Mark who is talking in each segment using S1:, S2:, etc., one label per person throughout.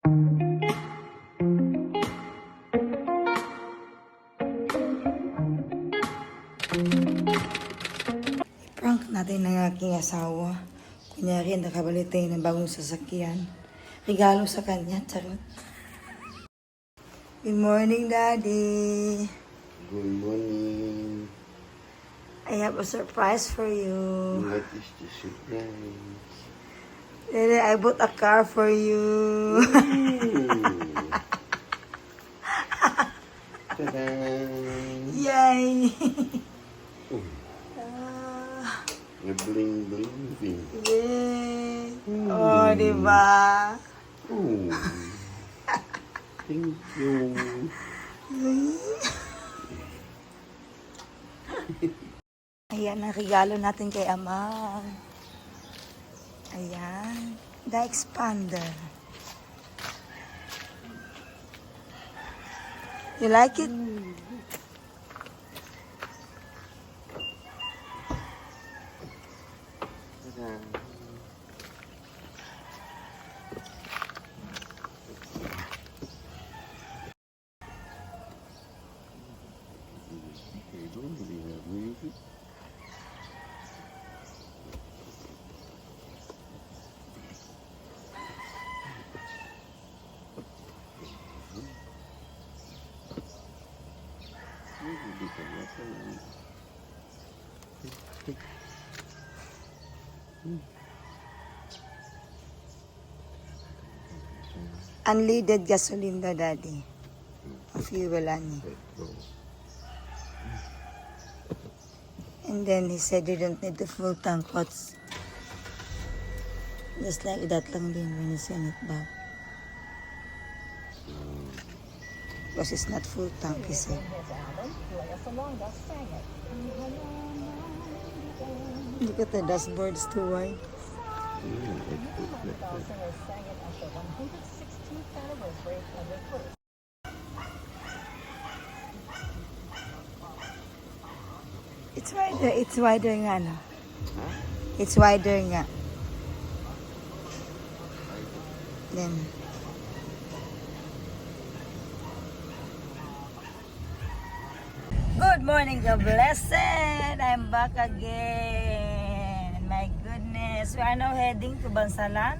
S1: Prank natin ng aking asawa. Kunyari, nakabalik tayo ng bagong sasakyan. Regalo sa kanya, charot. Good morning, Daddy.
S2: Good morning.
S1: I have a surprise for you.
S2: What is the surprise?
S1: Daddy, I bought a car for you.
S2: Ta-da!
S1: Yay!
S2: Bling bling bling.
S1: Yay! Oh, diba?
S2: Oh. Thank you.
S1: Ayan ang regalo natin kay Amar. Ayan. The expander. You like it?
S2: Ta-da!
S1: Unleaded gasoline daw, Daddy. Fuel ani. And then he said you don't need the full tank pots. Just like that lang din when you send it back. Because it's not full tank, he said. Look at the dashboard, it's too wide. It's wider nga, no? It's wider nga. Then, good morning, God blessed. I'm back again. My goodness. We are now heading to Bansalan.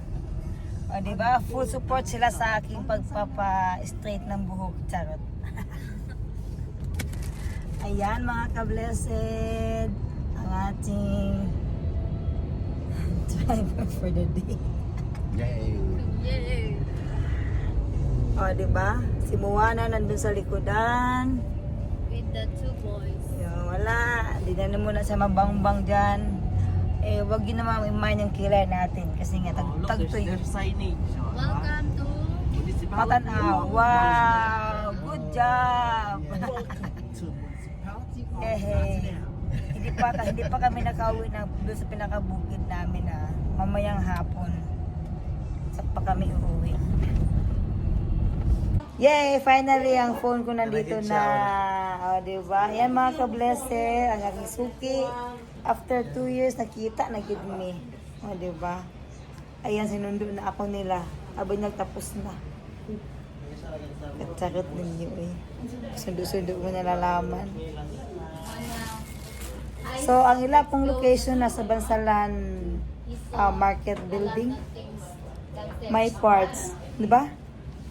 S1: O, diba? Full support sila sa aking pagpapa-straight ng buhok. Charot. Ayan, mga ka-blessed. Ang ating driver for the day.
S2: Yay!
S3: Yay!
S1: O, diba? Si Moana nandun sa likodan.
S3: With the two boys.
S1: Wala. Hindi na muna siya mabangbang dyan. Eh, wag yun naman i-mind yung kilay natin. Kasi nga, tagtoy.
S3: Welcome to
S1: Matanaw. Wow! Good job! Hindi pa kami nakauwi na doon sa pinakabukid namin na mamayang hapon. Sa pa kami uuwi. Yay! Finally, ang phone ko nandito na. O, diba? Yan mga ka-blessed. Ang aking suki. After 2 years, nakita na gid me. O, diba? Ayan, sinundo na ako nila. Abay nagtapos na. Katsakot ninyo eh. Sundo-sundo mo nalalaman. So, ang ila pong location nasa Bansalan Market Building. My Parts. Diba?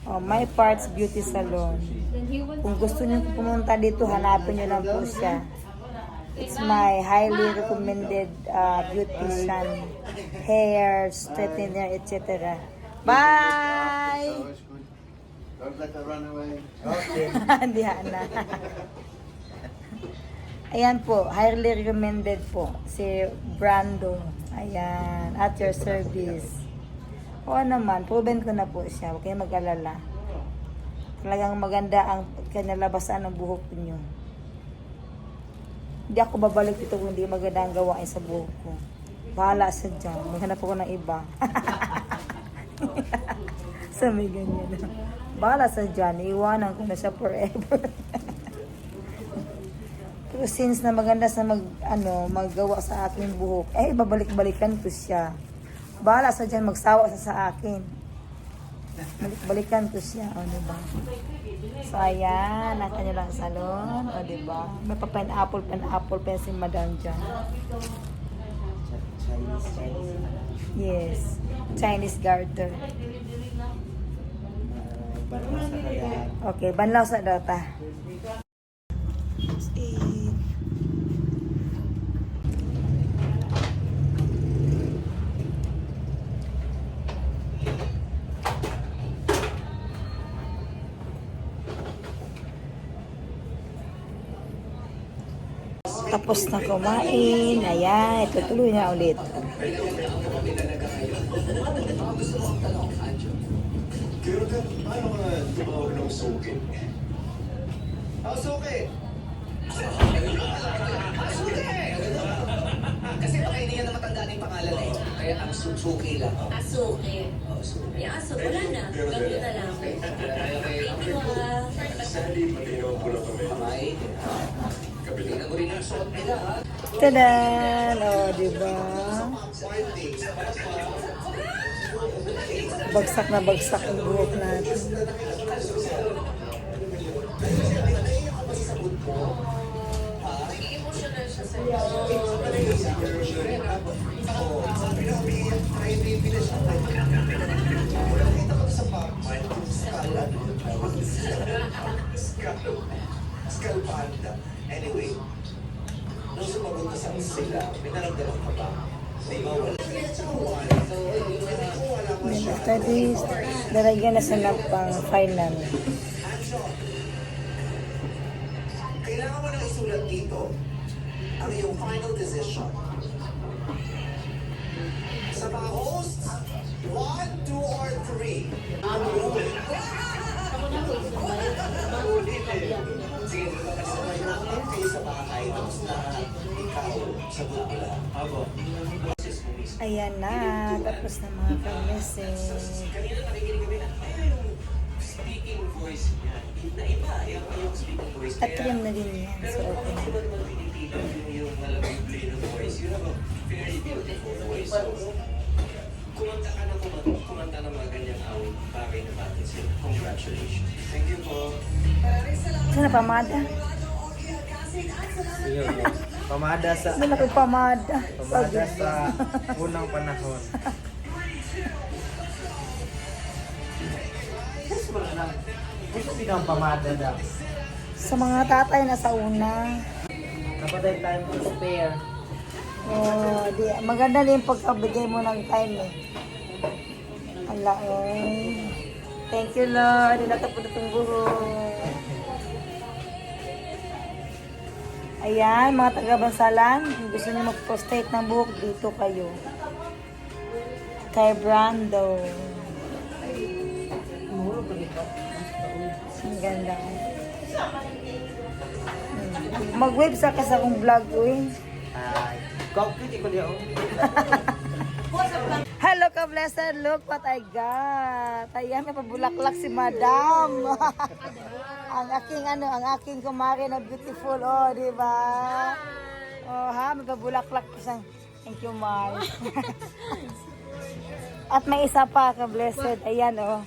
S1: Oh, My Parts Beauty Salon. Kung gusto niyo pumunta dito, hanapin niyo lang po siya. It's my highly recommended beautician, hair, straightener, etc. Bye!
S2: Don't let her run away.
S1: Hindi na. Ayan po, highly recommended po. Si Brando. Ayan, at your service. Oo naman, proven ko na po siya. Huwag kayong mag-alala. Talagang maganda ang kinalabasan ng buhok niyo. Hindi ako babalik dito kung hindi maganda ang gawain sa buhok ko. Bahala sa dyan. Maghanap ako ng iba. Sa may ganyan. Bahala sa dyan. Iwanan ko na siya forever. Pero since na maganda sa maggawa sa aking buhok, babalik-balikan ko siya. Bahala sa dyan, magsawa sa akin. Balikan ko siya, o diba? So ayan, ang kanilang salon, o diba? May pa pineapple pa si Madam dyan.
S4: Chinese.
S1: Yes, Chinese garter.
S4: Banlaw sa kaya.
S1: Okay, banlaw sa data. Tapos na kumain. Ayan, itutuloy na ulit.
S5: Paano ka tumawag ng suki? Suki!
S6: Kasi baka hindi yan na matandaan yung pangalan eh. Kaya ang Suzuki lang.
S7: Asuke. Yung aso, wala na. Gawin na lang. Thank you ah.
S5: Sandy, matinaw ko na kami.
S6: Kamay. Tingnan mo rin ang suot nila ha.
S1: Tadan! O, diba? Bagsak ang buhok natin.
S7: Emotional siya sa'yo.
S6: Skull Panda. Anyway, nung sumagot na sa sila, may naramdaman ka ba? May mawala.
S1: Then after this, lalagyan na sila pang final.
S6: Kailangan mo nang isulat dito ang iyong final decision. Sa mga hosts, 1, 2, or 3. Sige, sabay na ako kayo sa bahay. Tapos na ikaw, sagot mo lang.
S1: Ayan na, tapos na mga ka-message.
S6: Kanina nakikinig kami na, yung speaking voice niya. Na iba, yung speaking voice
S1: At trim na din yan. So,
S6: pero
S1: okay
S6: kung
S1: na.
S6: iba naman pinipili yung malabibli ng voice, you have a very beautiful voice. So, kumanta ng mga ganyang awit, bagay na bagay sila. Congratulations. Thank you po.
S1: Saan na pamada?
S4: Sige po. Pamada sa
S1: Wala ko pamada.
S4: pamada sa unang panahon. Gusto pinang pamada daw.
S1: Sa mga tatay na sa una.
S4: Kapatay time to spare.
S1: Oh, di, maganda din pagkabigay mo ng time eh. Ala, thank you Lord. Natapos na itong buhok. Ayan, mga taga-Bansalan, kung gusto niyo mag-prostate ng buhok, dito kayo. Kay Brando. Ang ganda. Mag-wave sa kasakong vlog ko eh.
S4: Ay, concrete ko diyan.
S1: Hello ka-blessed, look what I got. Ayan, may pabulaklak si Madam. ang aking kumari na beautiful, oh, di ba? Oh, ha, may pabulaklak ko siyang. Thank you, Mar. At may isa pa ka-blessed, ayan, oh.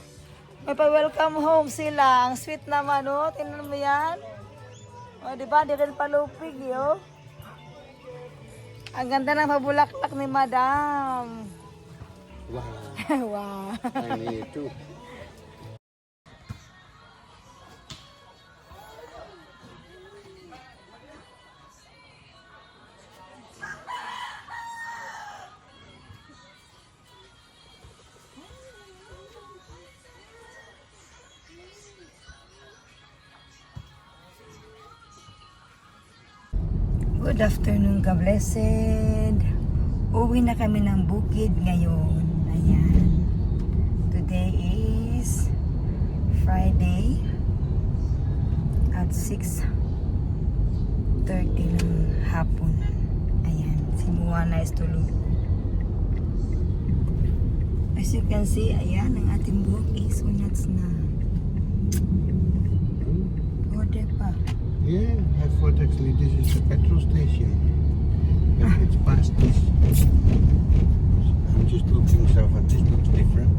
S1: May pa-welcome home sila. Ang sweet naman, oh. Tingnan mo yan. Oh, di ba? Di rin palupig, oh. Ang ganda ng pabulaklak ni Madam.
S2: Wow.
S1: Wow.
S2: I need too.
S1: Good afternoon, ka-blessed. Uwi na kami ng bukid ngayon. Ayan. Today is Friday at 6:30 ng hapon. Ayan. Si Moana is tulog. As you can see, ayan, ang ating buhok is unyats na. Order pa.
S2: Yeah, I thought actually this is a petrol station. But it's past this. I'm just looking stuff and this looks different.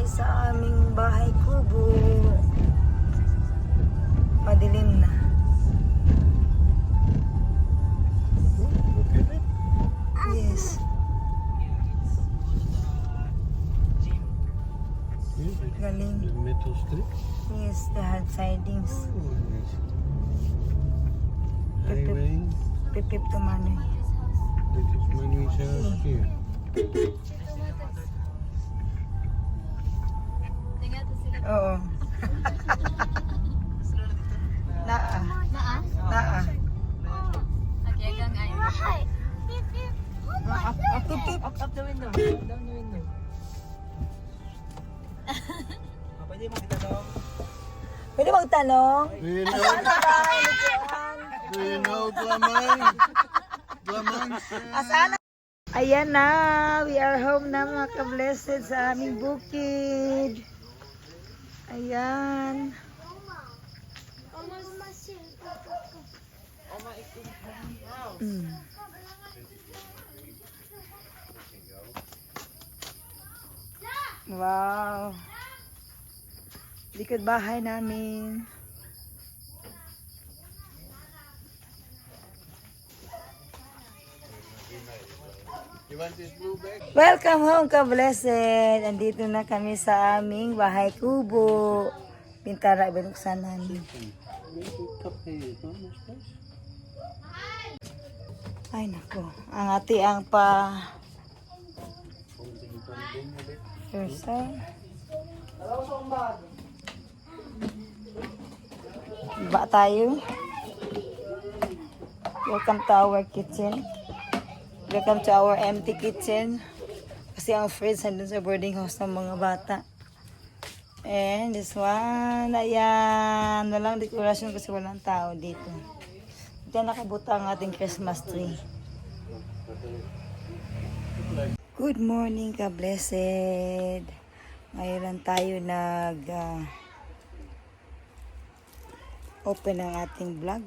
S1: guys sa aming bahay kubo. Madilim na.
S2: Look at it.
S1: Yes.
S2: Yeah,
S1: Galing.
S2: the metal strip.
S1: Yes, the hard sidings.
S2: Oh, nice. Highway.
S1: Pipip to Manoy.
S2: This is Manu's house here.
S3: Tingnan to sila.
S1: Oo. Naa.
S3: Naa?
S1: Naa.
S3: Agyagang ay.
S1: Pipip.
S4: Up the window. Down the window. Pwede mo kita daw.
S1: Pwede magtanong?
S2: Do you know?
S1: Ano ba? Lukuan?
S2: Do you know Glamang? Glamang.
S1: Asana? Ayan na, we are home na mga ka-blessed sa aming bukid. Ayan. Mm. Wow. Likod bahay namin.
S2: You want this blue bag?
S1: Welcome home ka-blessed. Andito na kami sa aming bahay kubo. Pintara binuksan namin.
S2: Cup here. Not much space.
S1: Ay nako, ang ati ang pa Versa. Ba tayo? Welcome to our kitchen. Welcome to our empty kitchen. Kasi ang fridge nandun sa boarding house ng mga bata. And this one, ayan. Walang dekorasyon kasi walang tao dito. Diyan nakabuta ang ating Christmas tree. Good morning ka blessed. Ngayon lang tayo open ang ating vlog.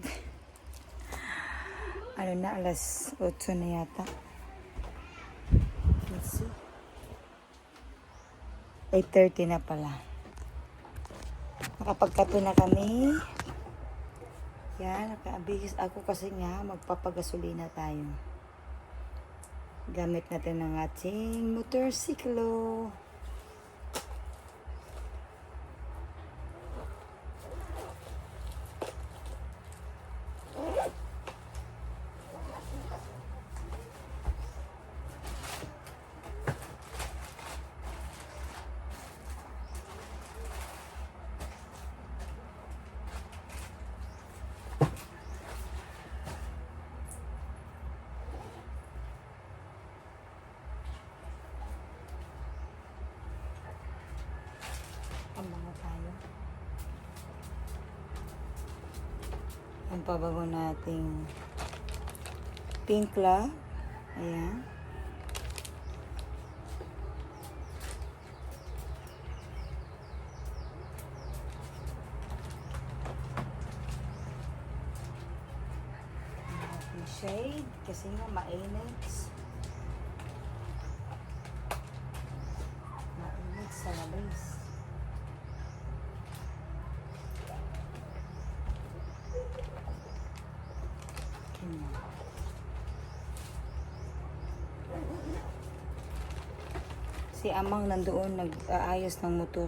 S1: Ano na, alas 8 na yata. Let's see. 8:30 na pala. Nakapagkape na kami. Yan, nakaabihis ako kasi nga magpapagasolina tayo. Gamit natin ang ating motorsiklo. Amang tayo. Ang pabago nating pink club. Ayan. Ang ating shade kasi nga mainit. Mainit sa labas. Si Amang nandoon nag-aayos ng motor.